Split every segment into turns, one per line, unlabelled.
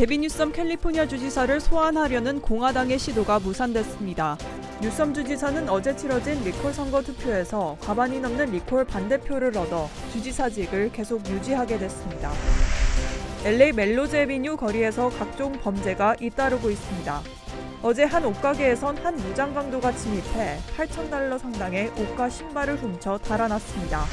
개빈 뉴섬 캘리포니아 주지사를 소환하려는 공화당의 시도가 무산됐습니다. 뉴섬 주지사는 어제 치러진 리콜 선거 투표에서 과반이 넘는 리콜 반대표를 얻어 주지사직을 계속 유지하게 됐습니다. LA 멜로즈 애비뉴 거리에서 각종 범죄가 잇따르고 있습니다. 어제 한 옷가게에선 한 무장강도가 침입해 $8,000 상당의 옷과 신발을 훔쳐 달아났습니다.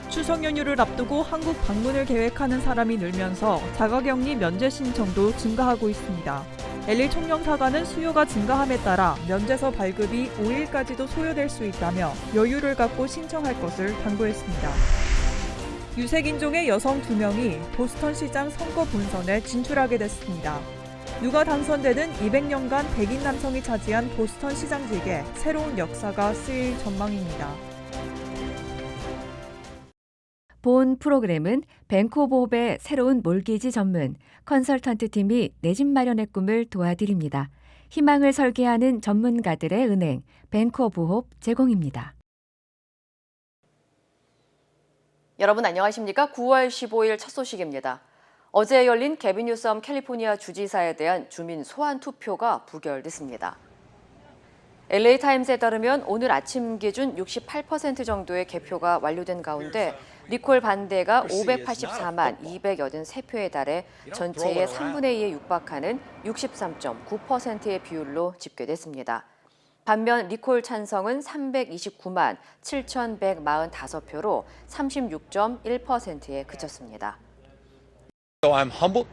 추석 연휴를 앞두고 한국 방문을 계획하는 사람이 늘면서 자가격리 면제 신청도 증가하고 있습니다. LA 총영사관은 수요가 증가함에 따라 면제서 발급이 5일까지도 소요될 수 있다며 여유를 갖고 신청할 것을 당부했습니다. 유색인종의 여성 2명이 보스턴 시장 선거 본선에 진출하게 됐습니다. 누가 당선되든 200년간 백인 남성이 차지한 보스턴 시장직에 새로운 역사가 쓰일 전망입니다.
본 프로그램은 벤코보홉의 새로운 몰기지 전문 컨설턴트 팀이 내 집 마련의 꿈을 도와드립니다. 희망을 설계하는 전문가들의 은행 벤코보홉 제공입니다.
여러분 안녕하십니까? 9월 15일 첫 소식입니다. 어제 열린 개빈 뉴섬 캘리포니아 주지사에 대한 주민 소환 투표가 부결됐습니다. LA타임스에 따르면 오늘 아침 기준 68% 정도의 개표가 완료된 가운데 리콜 반대가 584만 283표에 달해 전체의 3분의 2에 육박하는 63.9%의 비율로 집계됐습니다. 반면 리콜 찬성은 329만 7,145표로 36.1%에 그쳤습니다.
So I'm humbled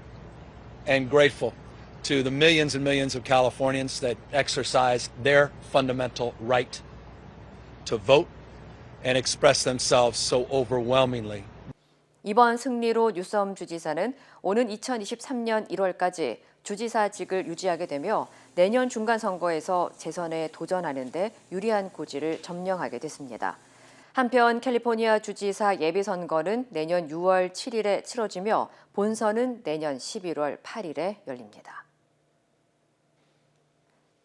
and grateful to the millions and millions of Californians that exercise their fundamental right to vote and express themselves so overwhelmingly.
이번 승리로 뉴섬 주지사는 오는 2023년 1월까지 주지사직을 유지하게 되며 내년 중간 선거에서 재선에 도전하는 데 유리한 고지를 점령하게 됐습니다. 한편 캘리포니아 주지사 예비선거는 내년 6월 7일에 치러지며 본선은 내년 11월 8일에 열립니다.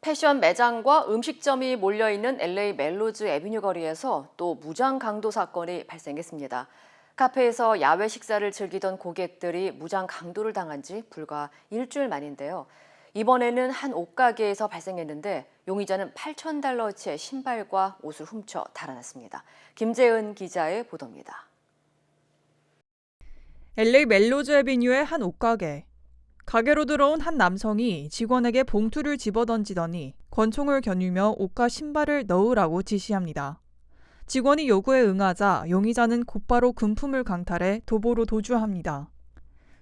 패션 매장과 음식점이 몰려있는 LA 멜로즈 애비뉴 거리에서 또 무장 강도 사건이 발생했습니다. 카페에서 야외 식사를 즐기던 고객들이 무장 강도를 당한 지 불과 일주일 만인데요. 이번에는 한 옷가게에서 발생했는데 용의자는 $8,000어치의 신발과 옷을 훔쳐 달아났습니다. 김재은 기자의 보도입니다.
LA 멜로즈 애비뉴의 한 옷가게. 가게로 들어온 한 남성이 직원에게 봉투를 집어던지더니 권총을 겨누며 옷과 신발을 넣으라고 지시합니다. 직원이 요구에 응하자 용의자는 곧바로 금품을 강탈해 도보로 도주합니다.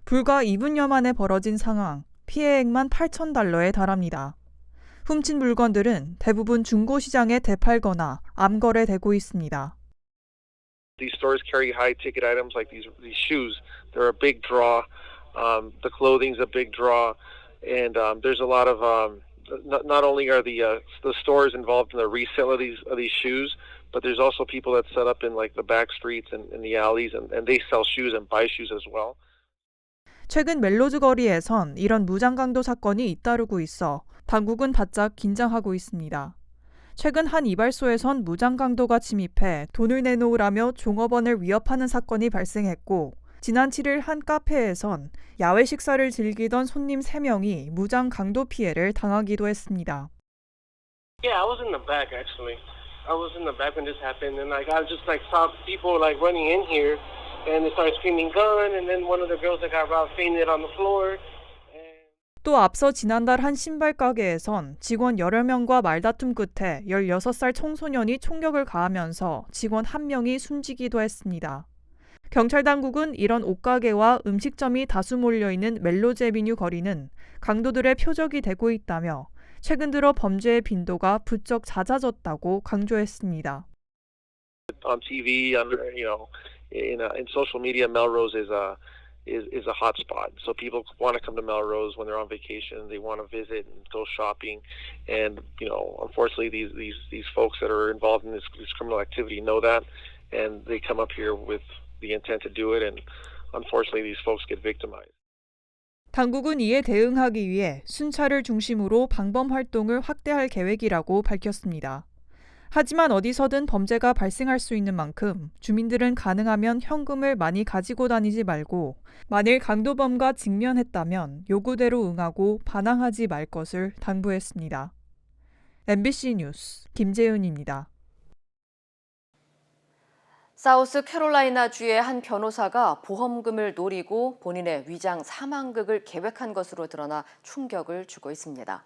불과 2분여 만에 벌어진 상황, 피해액만 $8,000에 달합니다. 훔친 물건들은 대부분 중고시장에 되팔거나 암거래되고 있습니다.
These stores carry high-ticket items like these shoes. They're a big draw. The clothing's a big draw, and there's a lot of not only are the stores involved in the resale of these shoes, but there's also people that set up in like the back streets and in the alleys, and they sell shoes and buy shoes as well.
최근 멜로즈 거리에선 이런 무장 강도 사건이 잇따르고 있어 당국은 바짝 긴장하고 있습니다. 최근 한 이발소에선 무장 강도가 침입해 돈을 내놓으라며 종업원을 위협하는 사건이 발생했고 지난 7일 한 카페에선 야외 식사를 즐기던 손님 3명이 무장 강도 피해를 당하기도 했습니다.
Yeah, I was in the back actually. I was in the back when this happened, and I just saw people running in here, and they started screaming gun, and then one of the girls that got robbed fainted on the floor.
또 앞서 지난달 한 신발 가게에선 직원 여러 명과 말다툼 끝에 16살 청소년이 총격을 가하면서 직원 1명이 숨지기도 했습니다. 경찰 당국은 이런 옷가게와 음식점이 다수 몰려있는 멜로즈 애비뉴 거리는 강도들의 표적이 되고 있다며 최근 들어 범죄의 빈도가 부쩍 잦아졌다고 강조했습니다.
On TV, in social media, Melrose is a hot spot. So people want to come to Melrose when they're on vacation. They want to visit and go shopping. And unfortunately, these folks that are involved in this criminal activity know that, and they come up here with the intent to do it. And unfortunately, these folks get victimized.
당국은 이에 대응하기 위해 순찰을 중심으로 방범 활동을 확대할 계획이라고 밝혔습니다. 하지만 어디서든 범죄가 발생할 수 있는 만큼 주민들은 가능하면 현금을 많이 가지고 다니지 말고 만일 강도범과 직면했다면 요구대로 응하고 반항하지 말 것을 당부했습니다. MBC 뉴스 김재윤입니다.
사우스캐롤라이나주의 한 변호사가 보험금을 노리고 본인의 위장 사망극을 계획한 것으로 드러나 충격을 주고 있습니다.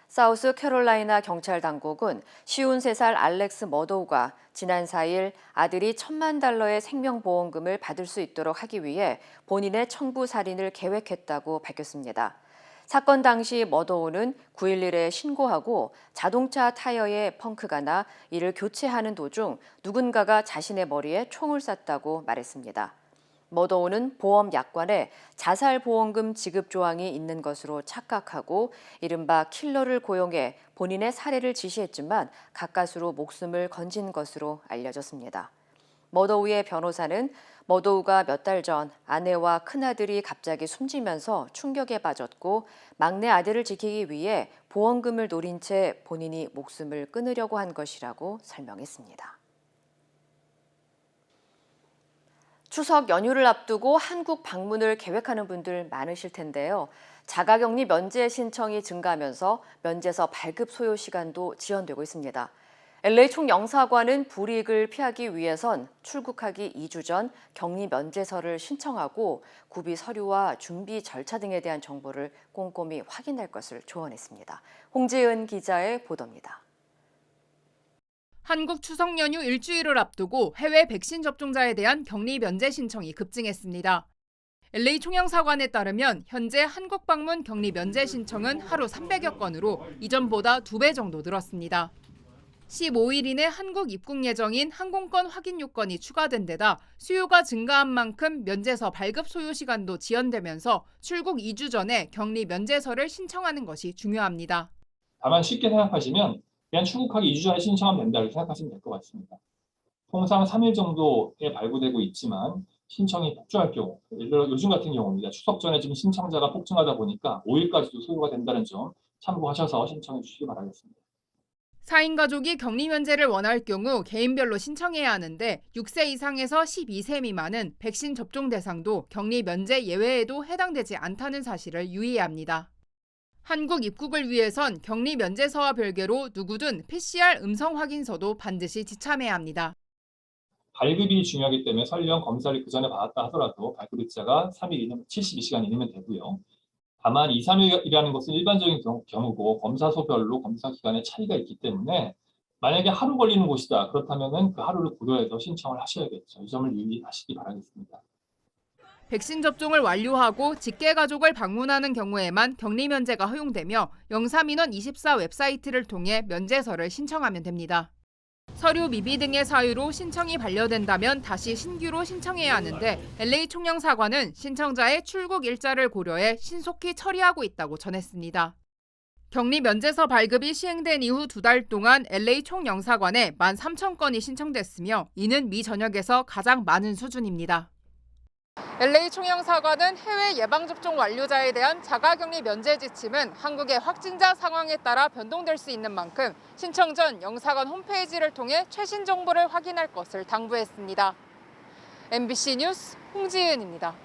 사우스캐롤라이나 경찰 당국은 53살 알렉스 머도우가 지난 4일 아들이 $10,000의 생명보험금을 받을 수 있도록 하기 위해 본인의 청부 살인을 계획했다고 밝혔습니다. 사건 당시 머도우는 911에 신고하고 자동차 타이어에 펑크가 나 이를 교체하는 도중 누군가가 자신의 머리에 총을 쐈다고 말했습니다. 머도우는 보험 약관에 자살보험금 지급 조항이 있는 것으로 착각하고 이른바 킬러를 고용해 본인의 살해를 지시했지만 가까스로 목숨을 건진 것으로 알려졌습니다. 머도우의 변호사는 머도우가 몇 달 전 아내와 큰아들이 갑자기 숨지면서 충격에 빠졌고 막내 아들을 지키기 위해 보험금을 노린 채 본인이 목숨을 끊으려고 한 것이라고 설명했습니다. 추석 연휴를 앞두고 한국 방문을 계획하는 분들 많으실 텐데요. 자가격리 면제 신청이 증가하면서 면제서 발급 소요 시간도 지연되고 있습니다. LA 총영사관은 불이익을 피하기 위해선 출국하기 2주 전 격리 면제서를 신청하고 구비 서류와 준비 절차 등에 대한 정보를 꼼꼼히 확인할 것을 조언했습니다. 홍지은 기자의 보도입니다.
한국 추석 연휴 일주일을 앞두고 해외 백신 접종자에 대한 격리 면제 신청이 급증했습니다. LA 총영사관에 따르면 현재 한국 방문 격리 면제 신청은 하루 300여 건으로 이전보다 2배 정도 늘었습니다. 15일 이내 한국 입국 예정인 항공권 확인 요건이 추가된 데다 수요가 증가한 만큼 면제서 발급 소요 시간도 지연되면서 출국 2주 전에 격리 면제서를 신청하는 것이 중요합니다.
다만 쉽게 생각하시면 그냥 출국하기 2주 전에 신청하면 된다 이렇게 생각하시면 될 것 같습니다. 통상 3일 정도에 발부되고 있지만 신청이 폭주할 경우, 예를 들어 요즘 같은 경우입니다. 추석 전에 지금 신청자가 폭증하다 보니까 5일까지도 소요가 된다는 점 참고하셔서 신청해 주시기 바라겠습니다.
4인 가족이 격리 면제를 원할 경우 개인별로 신청해야 하는데 6세 이상에서 12세 미만은 백신 접종 대상도 격리 면제 예외에도 해당되지 않다는 사실을 유의해야 합니다. 한국 입국을 위해선 격리 면제서와 별개로 누구든 PCR 음성 확인서도 반드시 지참해야 합니다.
발급이 중요하기 때문에 설령 검사를 그 전에 받았다 하더라도 발급 일자가 3일 이내면 72시간 이내면 되고요. 다만 2, 3일이라는 것은 일반적인 경우고 검사소별로 검사 기간에 차이가 있기 때문에 만약에 하루 걸리는 곳이다. 그렇다면 그 하루를 고려해서 신청을 하셔야겠죠. 이 점을 유의하시기 바라겠습니다.
백신 접종을 완료하고 직계 가족을 방문하는 경우에만 격리 면제가 허용되며 영사민원 24 웹사이트를 통해 면제서를 신청하면 됩니다. 서류 미비 등의 사유로 신청이 반려된다면 다시 신규로 신청해야 하는데 LA 총영사관은 신청자의 출국 일자를 고려해 신속히 처리하고 있다고 전했습니다. 격리 면제서 발급이 시행된 이후 2달 동안 LA 총영사관에 13,000건이 신청됐으며 이는 미 전역에서 가장 많은 수준입니다. LA 총영사관은 해외 예방접종 완료자에 대한 자가격리 면제 지침은 한국의 확진자 상황에 따라 변동될 수 있는 만큼 신청 전 영사관 홈페이지를 통해 최신 정보를 확인할 것을 당부했습니다. MBC 뉴스 홍지은입니다.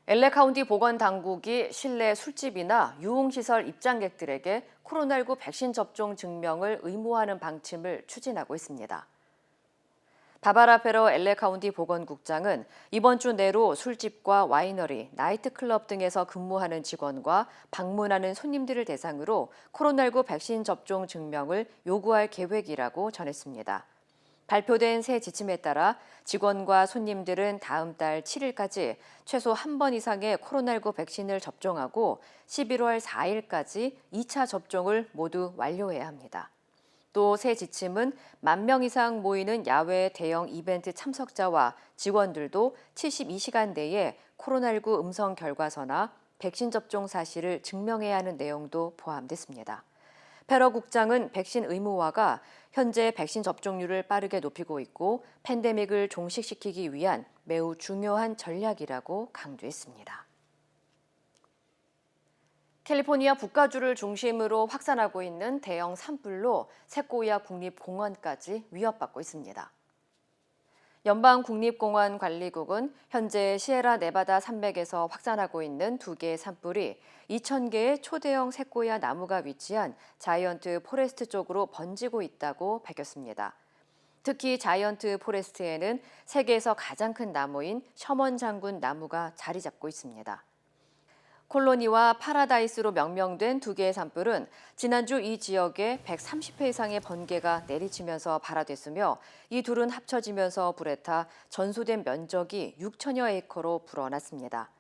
LA 카운티 보건당국이 실내 술집이나 유흥시설 입장객들에게 코로나19 백신 접종 증명을 의무화하는 방침을 추진하고 있습니다. 바바라 페러 LA 카운티 보건국장은 이번 주 내로 술집과 와이너리, 나이트클럽 등에서 근무하는 직원과 방문하는 손님들을 대상으로 코로나19 백신 접종 증명을 요구할 계획이라고 전했습니다. 발표된 새 지침에 따라 직원과 손님들은 다음 달 7일까지 최소 한 번 이상의 코로나19 백신을 접종하고 11월 4일까지 2차 접종을 모두 완료해야 합니다. 또 새 지침은 10,000명 이상 모이는 야외 대형 이벤트 참석자와 직원들도 72시간 내에 코로나19 음성 결과서나 백신 접종 사실을 증명해야 하는 내용도 포함됐습니다. 페러 국장은 백신 의무화가 현재 백신 접종률을 빠르게 높이고 있고 팬데믹을 종식시키기 위한 매우 중요한 전략이라고 강조했습니다. 캘리포니아 북가주를 중심으로 확산하고 있는 대형 산불로 세코이아 국립공원까지 위협받고 있습니다. 연방국립공원관리국은 현재 시에라 네바다 산맥에서 확산하고 있는 2개의 산불이 2,000개의 초대형 세코이아 나무가 위치한 자이언트 포레스트 쪽으로 번지고 있다고 밝혔습니다. 특히 자이언트 포레스트에는 세계에서 가장 큰 나무인 셔먼 장군 나무가 자리 잡고 있습니다. 콜로니와 파라다이스로 명명된 2개의 산불은 지난주 이 지역에 130회 이상의 번개가 내리치면서 발화됐으며 이 둘은 합쳐지면서 불에 타 전소된 면적이 6천여 에이커로 불어났습니다.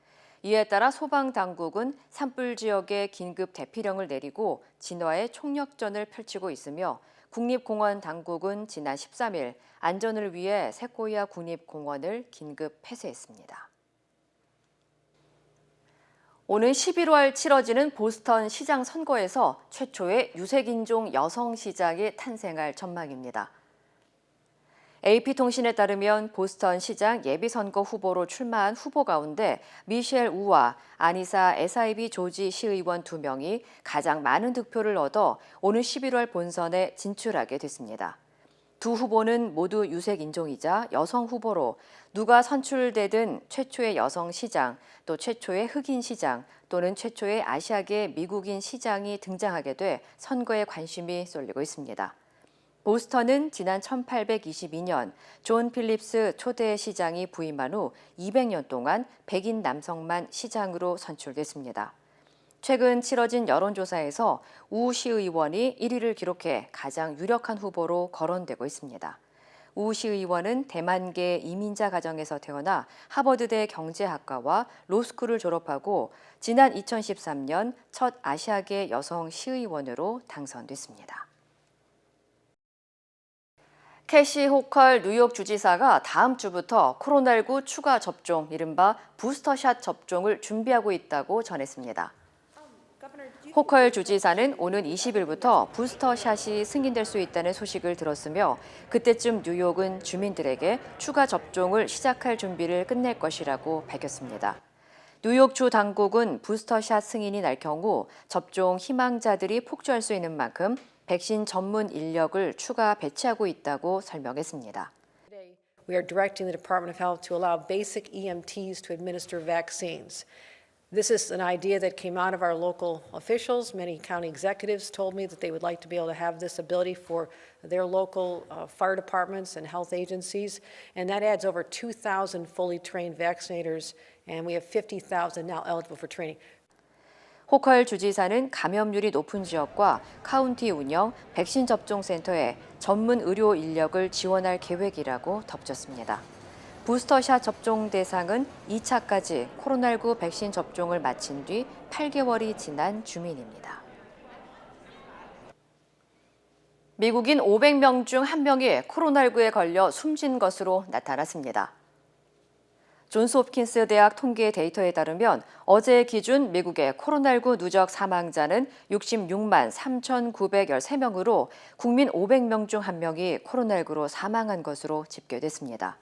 이에 따라 소방당국은 산불 지역에 긴급 대피령을 내리고 진화의 총력전을 펼치고 있으며 국립공원 당국은 지난 13일 안전을 위해 세코이아 국립공원을 긴급 폐쇄했습니다. 오는 11월 치러지는 보스턴 시장 선거에서 최초의 유색인종 여성 시장이 탄생할 전망입니다. AP통신에 따르면 보스턴 시장 예비선거 후보로 출마한 후보 가운데 미셸 우와 아니사 SIB 조지 시의원 2명이 가장 많은 득표를 얻어 오는 11월 본선에 진출하게 됐습니다. 두 후보는 모두 유색인종이자 여성 후보로 누가 선출되든 최초의 여성 시장, 또 최초의 흑인 시장, 또는 최초의 아시아계 미국인 시장이 등장하게 돼 선거에 관심이 쏠리고 있습니다. 보스턴은 지난 1822년 존 필립스 초대 시장이 부임한 후 200년 동안 백인 남성만 시장으로 선출됐습니다. 최근 치러진 여론조사에서 우 시의원이 1위를 기록해 가장 유력한 후보로 거론되고 있습니다. 우 시의원은 대만계 이민자 가정에서 태어나 하버드대 경제학과와 로스쿨을 졸업하고 지난 2013년 첫 아시아계 여성 시의원으로 당선됐습니다. 캐시 호컬 뉴욕 주지사가 다음 주부터 코로나19 추가 접종, 이른바 부스터샷 접종을 준비하고 있다고 전했습니다. 호컬 주지사는 오는 20일부터 부스터샷이 승인될 수 있다는 소식을 들었으며 그때쯤 뉴욕은 주민들에게 추가 접종을 시작할 준비를 끝낼 것이라고 밝혔습니다. 뉴욕주 당국은 부스터샷 승인이 날 경우 접종 희망자들이 폭주할 수 있는 만큼 백신 전문 인력을 추가 배치하고 있다고 설명했습니다.
We are directing the Department of Health to allow basic EMTs to administer vaccines. This is an idea that came out of our local officials. Many county executives told me that they would like to be able to have this ability for their local fire departments and health agencies. And that adds over 2,000 fully trained vaccinators, and we have 50,000 now eligible for training.
호컬 주지사는 감염률이 높은 지역과 카운티 운영 백신 접종 센터에 전문 의료 인력을 지원할 계획이라고 덧붙였습니다. 부스터샷 접종 대상은 2차까지 코로나19 백신 접종을 마친 뒤 8개월이 지난 주민입니다. 미국인 500명 중 1명이 코로나19에 걸려 숨진 것으로 나타났습니다. 존스홉킨스 대학 통계 데이터에 따르면 어제 기준 미국의 코로나19 누적 사망자는 66만 3,913명으로 국민 500명 중 1명이 코로나19로 사망한 것으로 집계됐습니다.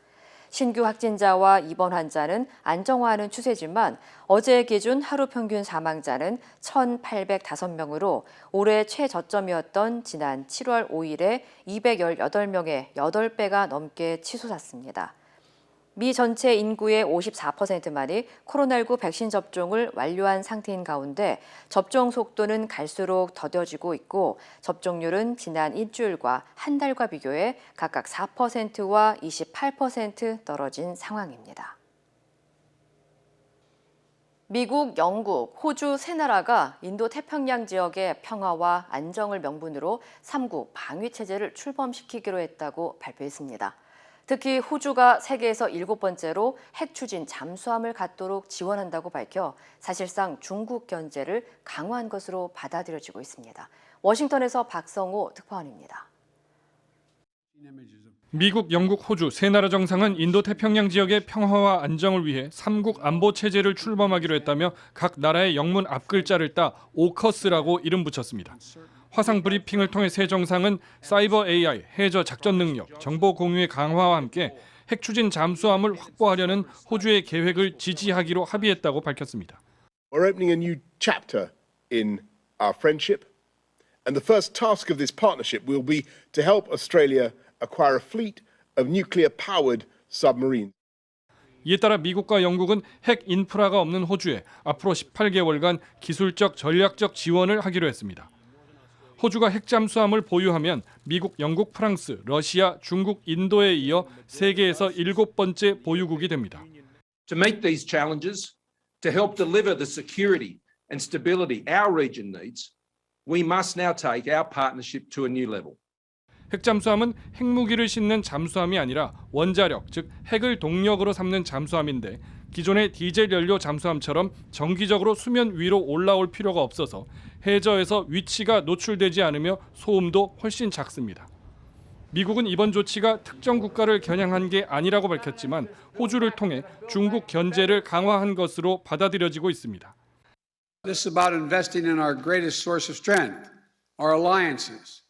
신규 확진자와 입원 환자는 안정화하는 추세지만 어제 기준 하루 평균 사망자는 1,805명으로 올해 최저점이었던 지난 7월 5일에 218명의 8배가 넘게 치솟았습니다. 미 전체 인구의 54%만이 코로나19 백신 접종을 완료한 상태인 가운데 접종 속도는 갈수록 더뎌지고 있고 접종률은 지난 일주일과 한 달과 비교해 각각 4%와 28% 떨어진 상황입니다. 미국, 영국, 호주 세 나라가 인도 태평양 지역의 평화와 안정을 명분으로 3국 방위체제를 출범시키기로 했다고 발표했습니다. 특히 호주가 세계에서 7번째로 핵 추진 잠수함을 갖도록 지원한다고 밝혀 사실상 중국 견제를 강화한 것으로 받아들여지고 있습니다. 워싱턴에서 박성호 특파원입니다.
미국, 영국, 호주 세 나라 정상은 인도태평양 지역의 평화와 안정을 위해 3국 안보 체제를 출범하기로 했다며 각 나라의 영문 앞글자를 따 오커스라고 이름 붙였습니다. 화상 브리핑을 통해 세 정상은 사이버 AI, 해저 작전 능력, 정보 공유의 강화와 함께 핵 추진 잠수함을 확보하려는 호주의 계획을 지지하기로 합의했다고 밝혔습니다.
We're opening a new chapter in our friendship. And the first task of this partnership will be to help Australia acquire a fleet of nuclear-powered submarines.
이에 따라 미국과 영국은 핵 인프라가 없는 호주에 앞으로 18개월간 기술적 전략적 지원을 하기로 했습니다. 호주가 핵 잠수함을 보유하면 미국, 영국, 프랑스, 러시아, 중국, 인도에 이어 세계에서 7번째 보유국이 됩니다.
To meet these challenges, to help deliver the security and stability our region needs, we must now take our partnership to a new level.
핵 잠수함은 핵무기를 싣는 잠수함이 아니라 원자력, 즉 핵을 동력으로 삼는 잠수함인데 기존의 디젤 연료 잠수함처럼 정기적으로 수면 위로 올라올 필요가 없어서 해저에서 위치가 노출되지 않으며 소음도 훨씬 작습니다. 미국은 이번 조치가 특정 국가를 겨냥한 게 아니라고 밝혔지만 호주를 통해 중국 견제를 강화한 것으로 받아들여지고 있습니다.
This is about investing in our greatest source of strength, our alliances,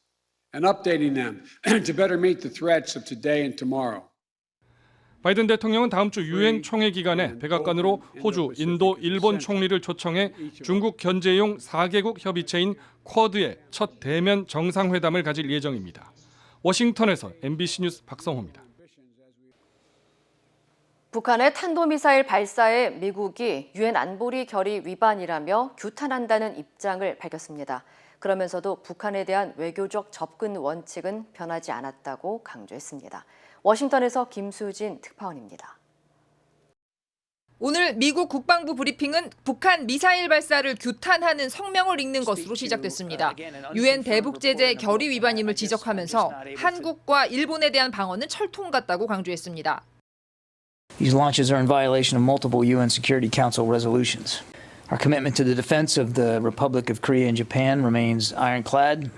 and updating them to better meet the threats of today and tomorrow.
바이든 대통령은 다음 주 유엔 총회 기간에 백악관으로 호주, 인도, 일본 총리를 초청해 중국 견제용 4개국 협의체인 쿼드의 첫 대면 정상회담을 가질 예정입니다. 워싱턴에서 MBC 뉴스 박성호입니다.
북한의 탄도미사일 발사에 미국이 유엔 안보리 결의 위반이라며 규탄한다는 입장을 밝혔습니다. 그러면서도 북한에 대한 외교적 접근 원칙은 변하지 않았다고 강조했습니다. 워싱턴에서 김수진 특파원입니다.
오늘 미국 국방부 브리핑은 북한 미사일 발사를 규탄하는 성명을 읽는 것으로 시작됐습니다. 유엔 대북 제재 결의 위반임을 지적하면서 한국과 일본에 대한 방어는 철통 같다고 강조했습니다.
These launches are in violation of multiple UN Security Council resolutions. Our commitment to the defense of the Republic of Korea and Japan remains ironclad.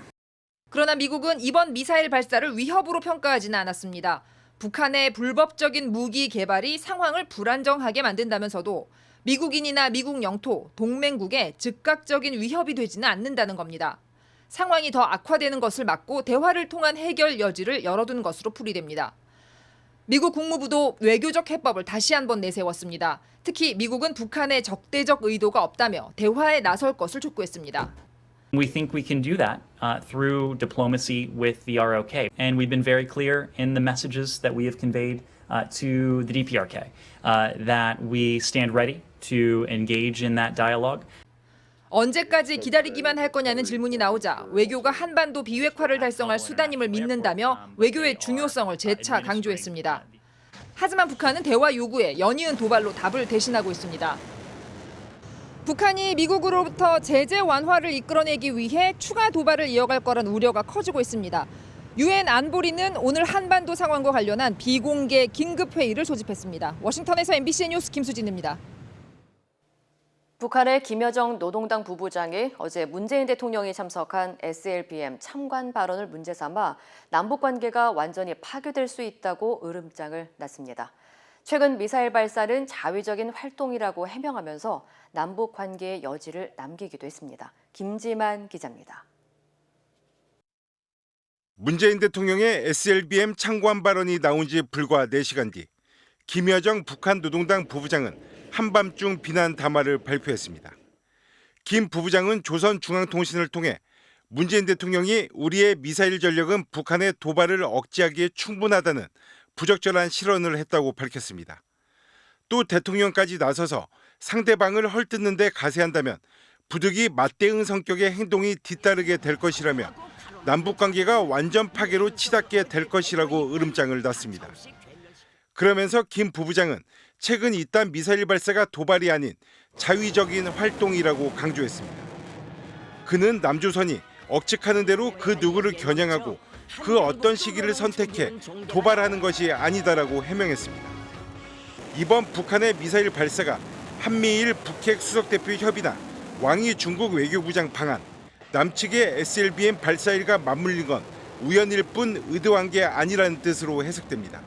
그러나 미국은 이번 미사일 발사를 위협으로 평가하지는 않았습니다. 북한의 불법적인 무기 개발이 상황을 불안정하게 만든다면서도 미국인이나 미국 영토, 동맹국에 즉각적인 위협이 되지는 않는다는 겁니다. 상황이 더 악화되는 것을 막고 대화를 통한 해결 여지를 열어둔 것으로 풀이됩니다. 미국 국무부도 외교적 해법을 다시 한번 내세웠습니다. 특히 미국은 북한의 적대적 의도가 없다며 대화에 나설 것을 촉구했습니다.
We think we can do that through diplomacy with the ROK. And we've been very clear in the messages that we have conveyed to the DPRK that we stand ready to engage in that dialogue.
언제까지 기다리기만 할 거냐는 질문이 나오자 외교가 한반도 비핵화를 달성할 수단임을 믿는다며 외교의 중요성을 재차 강조했습니다. 하지만 북한은 대화 요구에 연이은 도발로 답을 대신하고 있습니다. 북한이 미국으로부터 제재 완화를 이끌어내기 위해 추가 도발을 이어갈 거란 우려가 커지고 있습니다. 유엔 안보리는 오늘 한반도 상황과 관련한 비공개 긴급회의를 소집했습니다. 워싱턴에서 MBC 뉴스 김수진입니다.
북한의 김여정 노동당 부부장이 어제 문재인 대통령이 참석한 SLBM 참관 발언을 문제 삼아 남북 관계가 완전히 파괴될 수 있다고 으름장을 놨습니다. 최근 미사일 발사는 자위적인 활동이라고 해명하면서 남북 관계의 여지를 남기기도 했습니다. 김지만 기자입니다.
문재인 대통령의 SLBM 참관 발언이 나온 지 불과 4시간 뒤 김여정 북한 노동당 부부장은 한밤중 비난 담화를 발표했습니다. 김 부부장은 조선중앙통신을 통해 문재인 대통령이 우리의 미사일 전력은 북한의 도발을 억제하기에 충분하다는 부적절한 실언을 했다고 밝혔습니다. 또 대통령까지 나서서 상대방을 헐뜯는 데 가세한다면 부득이 맞대응 성격의 행동이 뒤따르게 될 것이라며 남북관계가 완전 파괴로 치닫게 될 것이라고 으름장을 놨습니다. 그러면서 김 부부장은 최근 이딴 미사일 발사가 도발이 아닌 자위적인 활동이라고 강조했습니다. 그는 남조선이 억측하는 대로 그 누구를 겨냥하고 그 어떤 시기를 선택해 도발하는 것이 아니다라고 해명했습니다. 이번 북한의 미사일 발사가 한미일 북핵 수석대표 협의나 왕이 중국 외교부장 방한, 남측의 SLBM 발사일과 맞물린 건 우연일 뿐 의도한 게 아니라는 뜻으로 해석됩니다.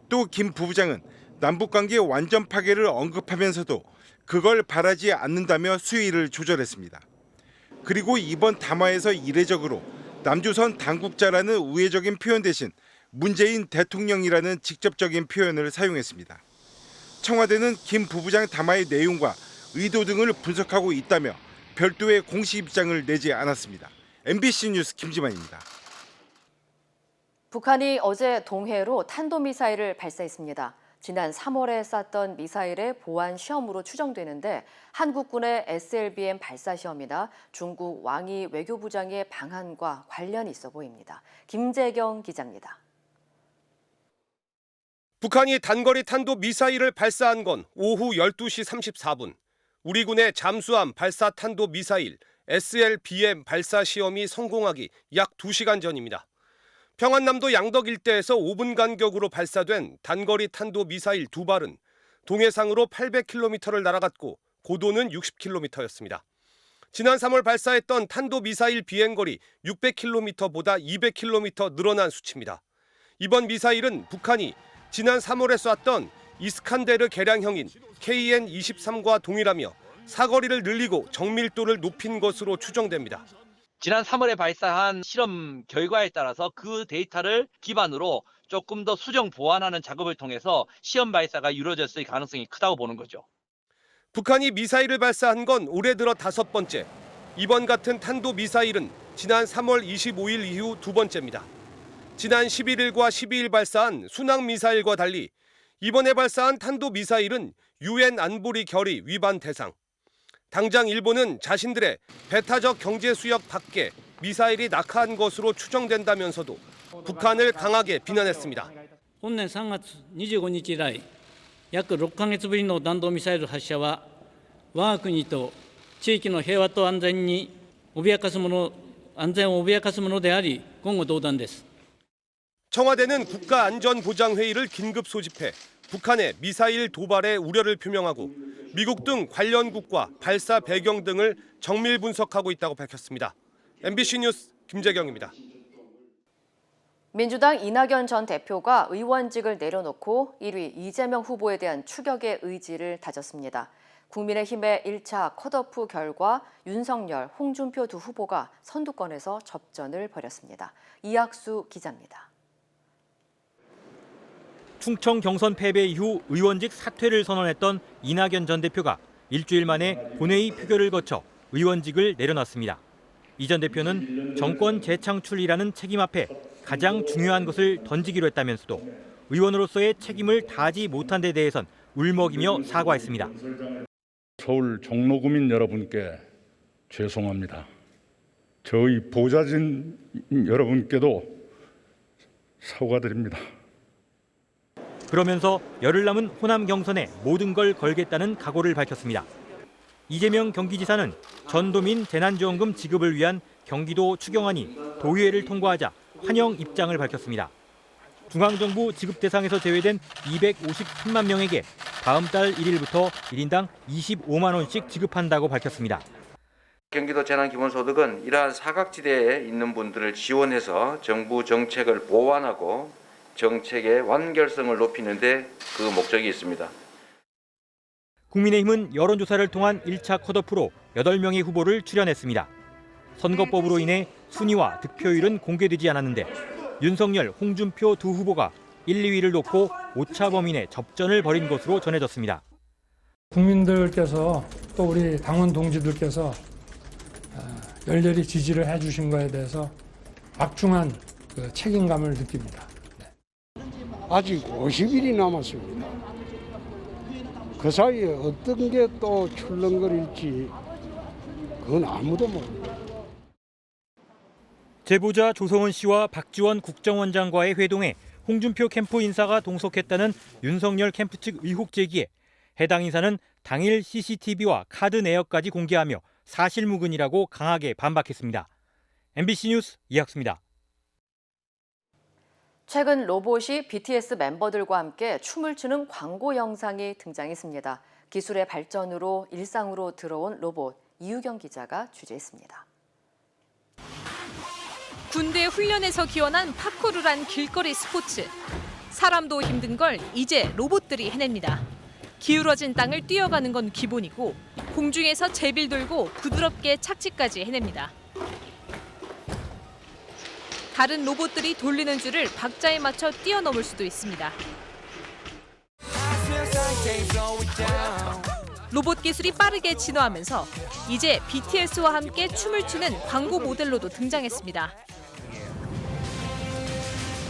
또 김 부부장은 남북관계 완전 파괴를 언급하면서도 그걸 바라지 않는다며 수위를 조절했습니다. 그리고 이번 담화에서 이례적으로 남조선 당국자라는 우회적인 표현 대신 문재인 대통령이라는 직접적인 표현을 사용했습니다. 청와대는 김 부부장 담화의 내용과 의도 등을 분석하고 있다며 별도의 공식 입장을 내지 않았습니다. MBC 뉴스 김지만입니다.
북한이 어제 동해로 탄도미사일을 발사했습니다. 지난 3월에 쐈던 미사일의 보안 시험으로 추정되는데 한국군의 SLBM 발사 시험이나 중국 왕이 외교부장의 방한과 관련이 있어 보입니다. 김재경 기자입니다.
북한이 단거리 탄도 미사일을 발사한 건 오후 12시 34분. 우리 군의 잠수함 발사 탄도 미사일 SLBM 발사 시험이 성공하기 약 2시간 전입니다. 평안남도 양덕 일대에서 5분 간격으로 발사된 단거리 탄도 미사일 2발은 동해상으로 800km를 날아갔고 고도는 60km였습니다. 지난 3월 발사했던 탄도 미사일 비행거리 600km보다 200km 늘어난 수치입니다. 이번 미사일은 북한이 지난 3월에 쐈던 이스칸데르 개량형인 KN-23과 동일하며 사거리를 늘리고 정밀도를 높인 것으로 추정됩니다.
지난 3월에 발사한 실험 결과에 따라서 그 데이터를 기반으로 조금 더 수정 보완하는 작업을 통해서 시험 발사가 이루어졌을 가능성이 크다고 보는 거죠.
북한이 미사일을 발사한 건 올해 들어 5번째. 이번 같은 탄도 미사일은 지난 3월 25일 이후 2번째입니다. 지난 11일과 12일 발사한 순항 미사일과 달리 이번에 발사한 탄도 미사일은 UN 안보리 결의 위반 대상. 당장 일본은 자신들의 배타적 경제 수역 밖에 미사일이 낙하한 것으로 추정된다면서도 북한을 강하게 비난했습니다.
本年3月25日以来、約6ヶ月ぶりの弾道ミサイル発射は、我が国と地域の平和と安全を脅かすものであり、言語道断です。
청와대는 국가안전보장회의를 긴급 소집해 북한의 미사일 도발에 우려를 표명하고 미국 등 관련국과 발사 배경 등을 정밀 분석하고 있다고 밝혔습니다. MBC 뉴스 김재경입니다.
민주당 이낙연 전 대표가 의원직을 내려놓고 1위 이재명 후보에 대한 추격의 의지를 다졌습니다. 국민의힘의 1차 컷오프 결과 윤석열, 홍준표 두 후보가 선두권에서 접전을 벌였습니다. 이학수 기자입니다.
충청 경선 패배 이후 의원직 사퇴를 선언했던 이낙연 전 대표가 일주일 만에 본회의 표결을 거쳐 의원직을 내려놨습니다. 이 전 대표는 정권 재창출이라는 책임 앞에 가장 중요한 것을 던지기로 했다면서도 의원으로서의 책임을 다하지 못한 데 대해선 울먹이며 사과했습니다.
서울 종로구민 여러분께 죄송합니다. 저희 보좌진 여러분께도 사과드립니다.
그러면서 열흘 남은 호남 경선에 모든 걸 걸겠다는 각오를 밝혔습니다. 이재명 경기지사는 전도민 재난지원금 지급을 위한 경기도 추경안이 도의회를 통과하자 환영 입장을 밝혔습니다. 중앙정부 지급 대상에서 제외된 253만 명에게 다음 달 1일부터 1인당 25만 원씩 지급한다고 밝혔습니다.
경기도 재난기본소득은 이러한 사각지대에 있는 분들을 지원해서 정부 정책을 보완하고 정책의 완결성을 높이는 데 그 목적이 있습니다.
국민의힘은 여론조사를 통한 1차 컷오프로 8명의 후보를 출연했습니다. 선거법으로 인해 순위와 득표율은 공개되지 않았는데 윤석열, 홍준표 두 후보가 1, 2위를 놓고 오차 범위 내 접전을 벌인 것으로 전해졌습니다.
국민들께서 또 우리 당원 동지들께서 열렬히 지지를 해주신 것에 대해서 막중한 책임감을 느낍니다.
아직 50일이 남았습니다. 그 사이에 어떤 게 또 출렁거릴지 그건 아무도 모릅니다.
제보자 조성은 씨와 박지원 국정원장과의 회동에 홍준표 캠프 인사가 동석했다는 윤석열 캠프 측 의혹 제기에 해당 인사는 당일 CCTV와 카드 내역까지 공개하며 사실무근이라고 강하게 반박했습니다. MBC 뉴스 이학수입니다.
최근 로봇이 BTS 멤버들과 함께 춤을 추는 광고 영상이 등장했습니다. 기술의 발전으로 일상으로 들어온 로봇, 이유경 기자가 취재했습니다.
군대 훈련에서 기원한 파쿠르란 길거리 스포츠. 사람도 힘든 걸 이제 로봇들이 해냅니다. 기울어진 땅을 뛰어가는 건 기본이고 공중에서 제비를 돌고 부드럽게 착지까지 해냅니다. 다른 로봇들이 돌리는 줄을 박자에 맞춰 뛰어넘을 수도 있습니다. 로봇 기술이 빠르게 진화하면서 이제 BTS와 함께 춤을 추는 광고 모델로도 등장했습니다.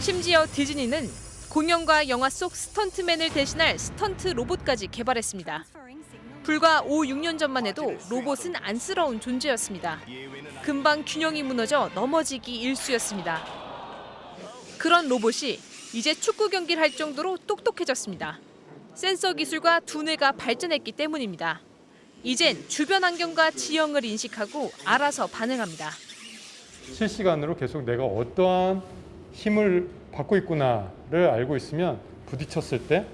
심지어 디즈니는 공연과 영화 속 스턴트맨을 대신할 스턴트 로봇까지 개발했습니다. 불과 5-6년 전만 해도 로봇은 안쓰러운 존재였습니다. 금방 균형이 무너져 넘어지기 일쑤였습니다. 그런 로봇이 이제 축구 경기를 할 정도로 똑똑해졌습니다. 센서 기술과 두뇌가 발전했기 때문입니다. 이젠 주변 환경과 지형을 인식하고 알아서 반응합니다.
실시간으로 계속 내가 어떠한 힘을 받고 있구나를 알고 있으면 부딪혔을 때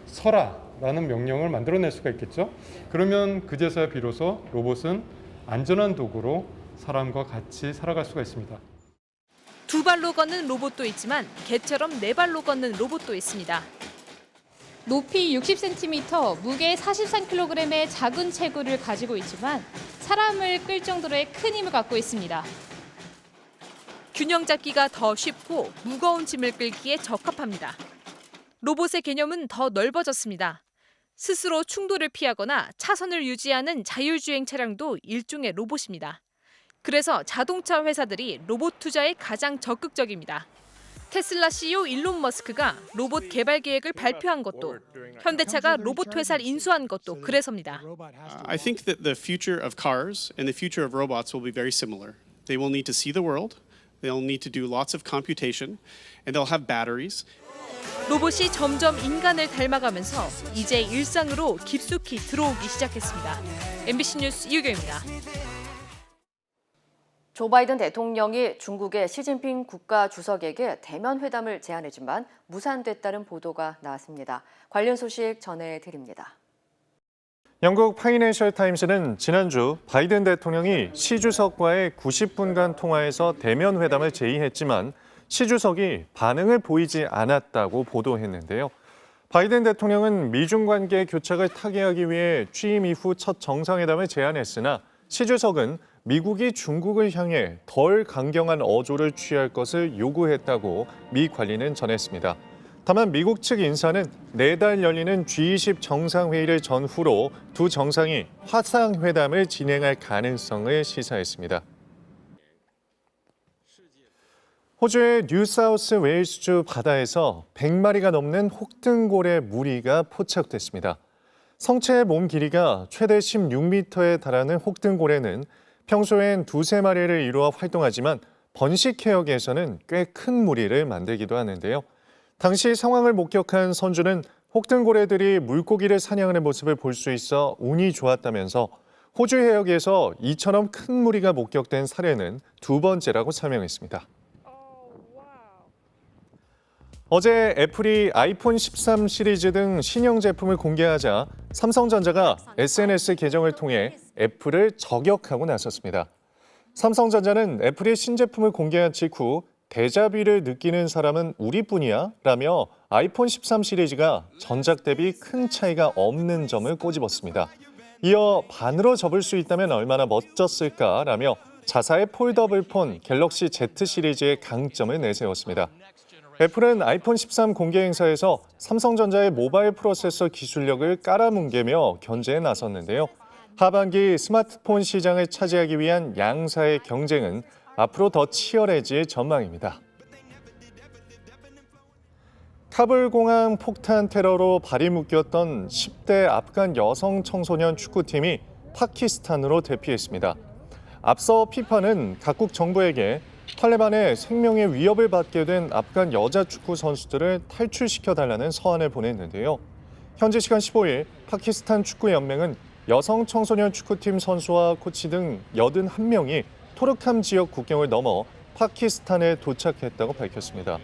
서라라는 명령을 만들어낼 수가 있겠죠. 그러면 그제서야 비로소 로봇은 안전한 도구로 사람과 같이 살아갈 수가 있습니다.
두 발로 걷는 로봇도 있지만 개처럼 네 발로 걷는 로봇도 있습니다.
높이 60cm, 무게 43kg의 작은 체구를 가지고 있지만 사람을 끌 정도로의 큰 힘을 갖고 있습니다.
균형 잡기가 더 쉽고 무거운 짐을 끌기에 적합합니다. 로봇의 개념은 더 넓어졌습니다. 스스로 충돌을 피하거나 차선을 유지하는 자율주행 차량도 일종의 로봇입니다. 그래서 자동차 회사들이 로봇 투자에 가장 적극적입니다. 테슬라 CEO 일론 머스크가 로봇 개발 계획을 발표한 것도, 현대차가 로봇 회사를 인수한 것도 그래서입니다.
I think that the future of cars and the future of robots will be very similar. They will need to see the world. They'll need to do lots of computation, and they'll have batteries.
로봇이 점점 인간을 닮아가면서 이제 일상으로 깊숙이 들어오기 시작했습니다. MBC 뉴스 이유경입니다.
조 바이든 대통령이 중국의 시진핑 국가주석에게 대면 회담을 제안했지만 무산됐다는 보도가 나왔습니다. 관련 소식 전해드립니다.
영국 파이낸셜 타임스는 지난주 바이든 대통령이 시 주석과의 90분간 통화에서 대면 회담을 제의했지만 시 주석이 반응을 보이지 않았다고 보도했는데요. 바이든 대통령은 미중 관계 교착을 타개하기 위해 취임 이후 첫 정상회담을 제안했으나 시 주석은 미국이 중국을 향해 덜 강경한 어조를 취할 것을 요구했다고 미 관리는 전했습니다. 다만 미국 측 인사는 내달 열리는 G20 정상회의를 전후로 두 정상이 화상회담을 진행할 가능성을 시사했습니다. 호주의 뉴사우스 웨일스주 바다에서 100마리가 넘는 혹등고래 무리가 포착됐습니다. 성체의 몸 길이가 최대 16m에 달하는 혹등고래는 평소엔 2-3마리를 이루어 활동하지만 번식 해역에서는 꽤 큰 무리를 만들기도 하는데요. 당시 상황을 목격한 선주는 혹등고래들이 물고기를 사냥하는 모습을 볼 수 있어 운이 좋았다면서 호주 해역에서 이처럼 큰 무리가 목격된 사례는 두 번째라고 설명했습니다. 어제 애플이 아이폰 13 시리즈 등 신형 제품을 공개하자 삼성전자가 SNS 계정을 통해 애플을 저격하고 나섰습니다. 삼성전자는 애플이 신제품을 공개한 직후 데자뷰를 느끼는 사람은 우리뿐이야 라며 아이폰 13 시리즈가 전작 대비 큰 차이가 없는 점을 꼬집었습니다. 이어 반으로 접을 수 있다면 얼마나 멋졌을까라며 자사의 폴더블 폰 갤럭시 Z 시리즈의 강점을 내세웠습니다. 애플은 아이폰 13 공개 행사에서 삼성전자의 모바일 프로세서 기술력을 깔아뭉개며 견제에 나섰는데요. 하반기 스마트폰 시장을 차지하기 위한 양사의 경쟁은 앞으로 더 치열해질 전망입니다. 카불 공항 폭탄 테러로 발이 묶였던 10대 아프간 여성 청소년 축구팀이 파키스탄으로 대피했습니다. 앞서 피파는 각국 정부에게 탈레반의 생명의 위협을 받게 된 아프간 여자 축구 선수들을 탈출시켜달라는 서한을 보냈는데요. 현지 시간 15일 파키스탄 축구연맹은 여성 청소년 축구팀 선수와 코치 등 81명이 토르캄 지역 국경을 넘어 파키스탄에 도착했다고 밝혔습니다.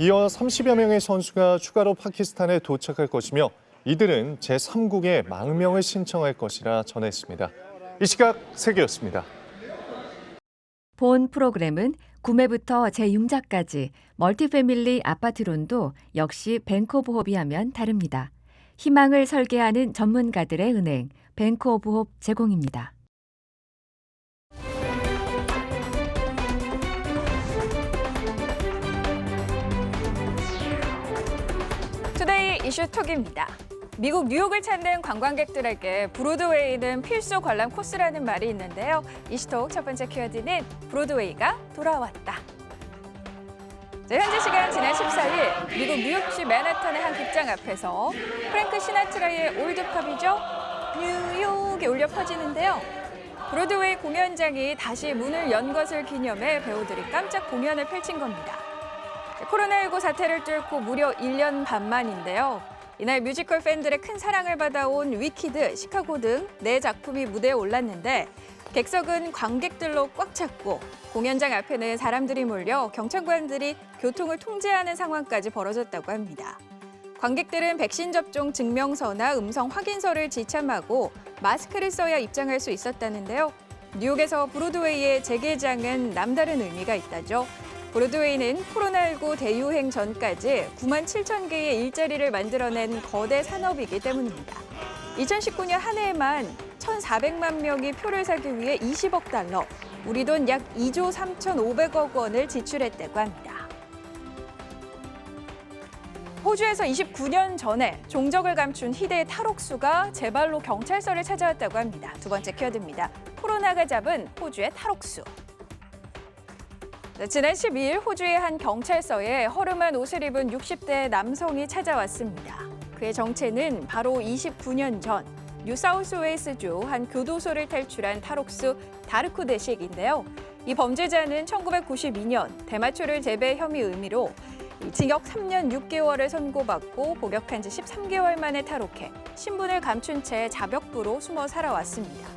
이어 30여 명의 선수가 추가로 파키스탄에 도착할 것이며 이들은 제3국에 망명을 신청할 것이라 전했습니다. 이 시각 세계였습니다.
본 프로그램은 구매부터 재융자까지 멀티패밀리 아파트론도 역시 뱅크 오브 홉이 하면 다릅니다. 희망을 설계하는 전문가들의 은행 뱅크 오브 홉 제공입니다.
투데이 이슈톡입니다.
미국 뉴욕을 찾는 관광객들에게 브로드웨이는 필수 관람 코스라는 말이 있는데요. 이시톡 첫 번째 키워드는 브로드웨이가 돌아왔다. 자, 현지 시간 지난 14일 미국 뉴욕시 맨하탄의 한 극장 앞에서 프랭크 시나트라의 올드팝이죠. 뉴욕에 울려 퍼지는데요. 브로드웨이 공연장이 다시 문을 연 것을 기념해 배우들이 깜짝 공연을 펼친 겁니다. 코로나19 사태를 뚫고 무려 1년 반 만인데요. 이날 뮤지컬 팬들의 큰 사랑을 받아온 위키드, 시카고 등 4작품이 무대에 올랐는데 객석은 관객들로 꽉 찼고 공연장 앞에는 사람들이 몰려 경찰관들이 교통을 통제하는 상황까지 벌어졌다고 합니다. 관객들은 백신 접종 증명서나 음성 확인서를 지참하고 마스크를 써야 입장할 수 있었다는데요. 뉴욕에서 브로드웨이의 재개장은 남다른 의미가 있다죠. 브로드웨이는 코로나19 대유행 전까지 9만 7천 개의 일자리를 만들어낸 거대 산업이기 때문입니다. 2019년 한 해에만 1,400만 명이 표를 사기 위해 20억 달러, 우리 돈 약 2조 3,500억 원을 지출했다고 합니다. 호주에서 29년 전에 종적을 감춘 희대의 탈옥수가 제 발로 경찰서를 찾아왔다고 합니다. 두 번째 키워드입니다. 코로나가 잡은 호주의 탈옥수. 지난 12일 호주의 한 경찰서에 허름한 옷을 입은 60대 남성이 찾아왔습니다. 그의 정체는 바로 29년 전 뉴사우스웨일스주 한 교도소를 탈출한 탈옥수 다르쿠 데식인데요. 이 범죄자는 1992년 대마초를 재배 혐의 의미로 징역 3년 6개월을 선고받고 복역한 지 13개월 만에 탈옥해 신분을 감춘 채 자벽부로 숨어 살아왔습니다.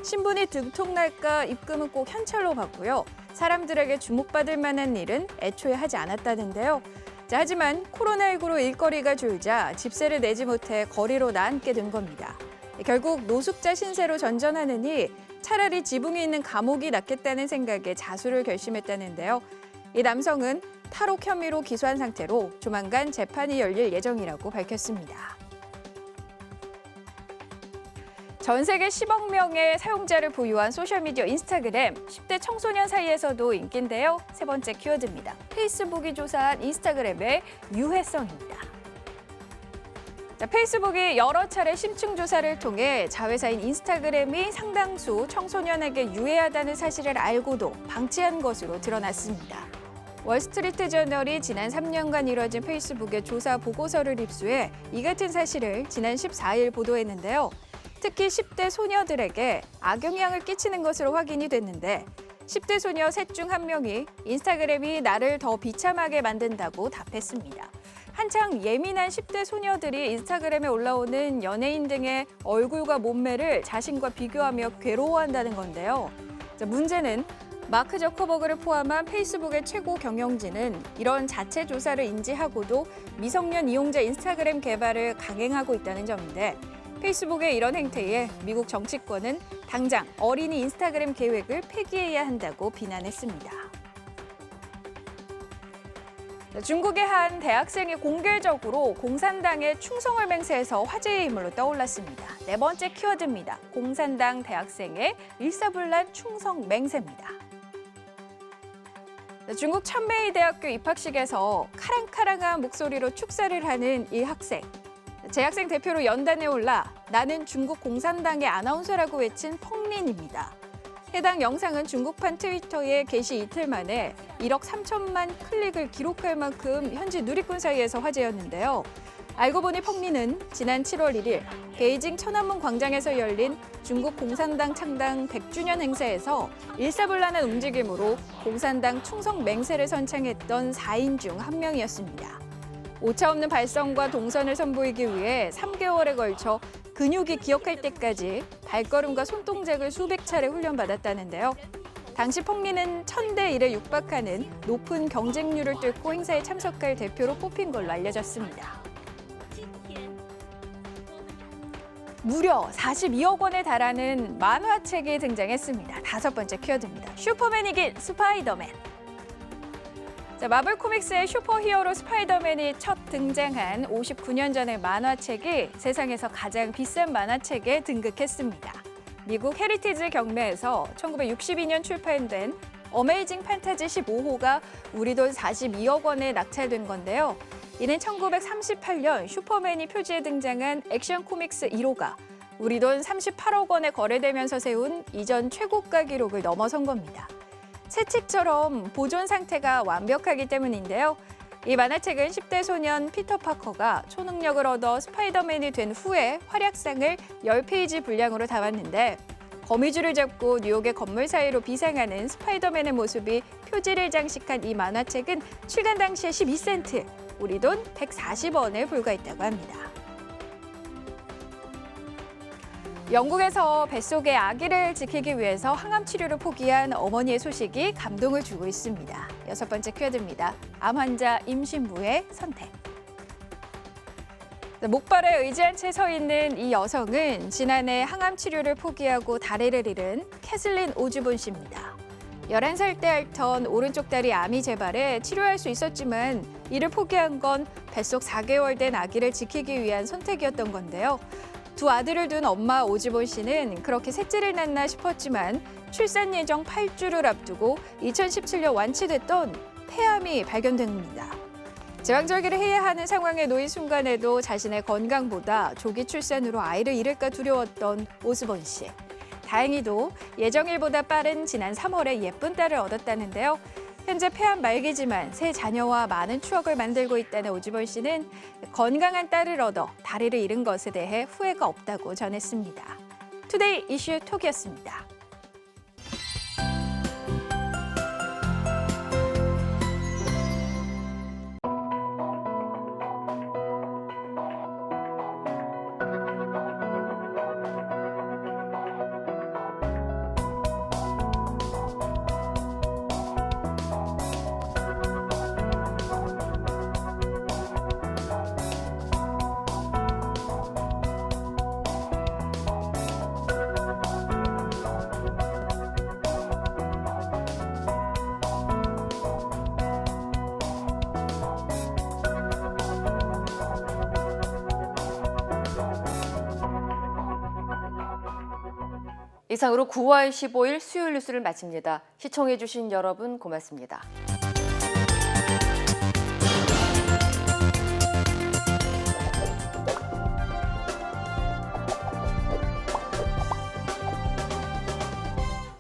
신분이 들통날까 입금은 꼭 현찰로 받고요. 사람들에게 주목받을 만한 일은 애초에 하지 않았다는데요. 하지만 코로나19로 일거리가 줄자 집세를 내지 못해 거리로 나앉게 된 겁니다. 결국 노숙자 신세로 전전하느니 차라리 지붕이 있는 감옥이 낫겠다는 생각에 자수를 결심했다는데요. 이 남성은 탈옥 혐의로 기소한 상태로 조만간 재판이 열릴 예정이라고 밝혔습니다. 전 세계 10억 명의 사용자를 보유한 소셜미디어 인스타그램, 10대 청소년 사이에서도 인기인데요. 세 번째 키워드입니다. 페이스북이 조사한 인스타그램의 유해성입니다. 페이스북이 여러 차례 심층 조사를 통해 자회사인 인스타그램이 상당수 청소년에게 유해하다는 사실을 알고도 방치한 것으로 드러났습니다. 월스트리트 저널이 지난 3년간 이뤄진 페이스북의 조사 보고서를 입수해 이 같은 사실을 지난 14일 보도했는데요. 특히 10대 소녀들에게 악영향을 끼치는 것으로 확인이 됐는데 10대 소녀 셋 중 한 명이 인스타그램이 나를 더 비참하게 만든다고 답했습니다. 한창 예민한 10대 소녀들이 인스타그램에 올라오는 연예인 등의 얼굴과 몸매를 자신과 비교하며 괴로워한다는 건데요. 문제는 마크 저커버그를 포함한 페이스북의 최고 경영진은 이런 자체 조사를 인지하고도 미성년 이용자 인스타그램 개발을 강행하고 있다는 점인데 페이스북의 이런 행태에 미국 정치권은 당장 어린이 인스타그램 계획을 폐기해야 한다고 비난했습니다. 중국의 한 대학생이 공개적으로 공산당에 충성을 맹세해서 화제의 인물로 떠올랐습니다. 네 번째 키워드입니다. 공산당 대학생의 일사불란 충성 맹세입니다. 중국 천메이 대학교 입학식에서 카랑카랑한 목소리로 축사를 하는 이 학생. 재학생 대표로 연단에 올라 나는 중국 공산당의 아나운서라고 외친 펑린입니다. 해당 영상은 중국판 트위터에 게시 이틀 만에 1억 3천만 클릭을 기록할 만큼 현지 누리꾼 사이에서 화제였는데요. 알고 보니 펑린은 지난 7월 1일 베이징 천안문 광장에서 열린 중국 공산당 창당 100주년 행사에서 일사불란한 움직임으로 공산당 충성 맹세를 선창했던 4인 중 한 명이었습니다. 오차없는 발성과 동선을 선보이기 위해 3개월에 걸쳐 근육이 기억할 때까지 발걸음과 손동작을 수백 차례 훈련받았다는데요. 당시 펑린은 1000대 1에 육박하는 높은 경쟁률을 뚫고 행사에 참석할 대표로 뽑힌 걸로 알려졌습니다. 무려 42억 원에 달하는 만화책이 등장했습니다. 다섯 번째 키워드입니다. 슈퍼맨 이긴 스파이더맨. 마블 코믹스의 슈퍼히어로 스파이더맨이 첫 등장한 59년 전의 만화책이 세상에서 가장 비싼 만화책에 등극했습니다. 미국 헤리티지 경매에서 1962년 출판된 어메이징 판타지 15호가 우리 돈 42억 원에 낙찰된 건데요. 이는 1938년 슈퍼맨이 표지에 등장한 액션 코믹스 1호가 우리 돈 38억 원에 거래되면서 세운 이전 최고가 기록을 넘어선 겁니다. 새 책처럼 보존 상태가 완벽하기 때문인데요. 이 만화책은 10대 소년 피터 파커가 초능력을 얻어 스파이더맨이 된 후에 활약상을 10페이지 분량으로 담았는데 거미줄을 잡고 뉴욕의 건물 사이로 비상하는 스파이더맨의 모습이 표지를 장식한 이 만화책은 출간 당시에 12센트, 우리 돈 140원에 불과했다고 합니다. 영국에서 뱃속의 아기를 지키기 위해서 항암 치료를 포기한 어머니의 소식이 감동을 주고 있습니다. 6번째 키워드입니다. 암 환자 임신부의 선택. 목발에 의지한 채 서 있는 이 여성은 지난해 항암 치료를 포기하고 다리를 잃은 캐슬린 오즈본 씨입니다. 11살 때 앓던 오른쪽 다리 암이 재발해 치료할 수 있었지만 이를 포기한 건 뱃속 4개월 된 아기를 지키기 위한 선택이었던 건데요. 두 아들을 둔 엄마 오즈본 씨는 그렇게 셋째를 낳나 싶었지만 출산 예정 8주를 앞두고 2017년 완치됐던 폐암이 발견됩니다. 제왕절개를 해야 하는 상황에 놓인 순간에도 자신의 건강보다 조기 출산으로 아이를 잃을까 두려웠던 오즈본 씨. 다행히도 예정일보다 빠른 지난 3월에 예쁜 딸을 얻었다는데요. 현재 폐암 말기지만 새 자녀와 많은 추억을 만들고 있다는 오즈본 씨는 건강한 딸을 얻어 다리를 잃은 것에 대해 후회가 없다고 전했습니다. 투데이 이슈 톡이었습니다.
이상으로 9월 15일 수요일 뉴스를 마칩니다. 시청해주신 여러분 고맙습니다.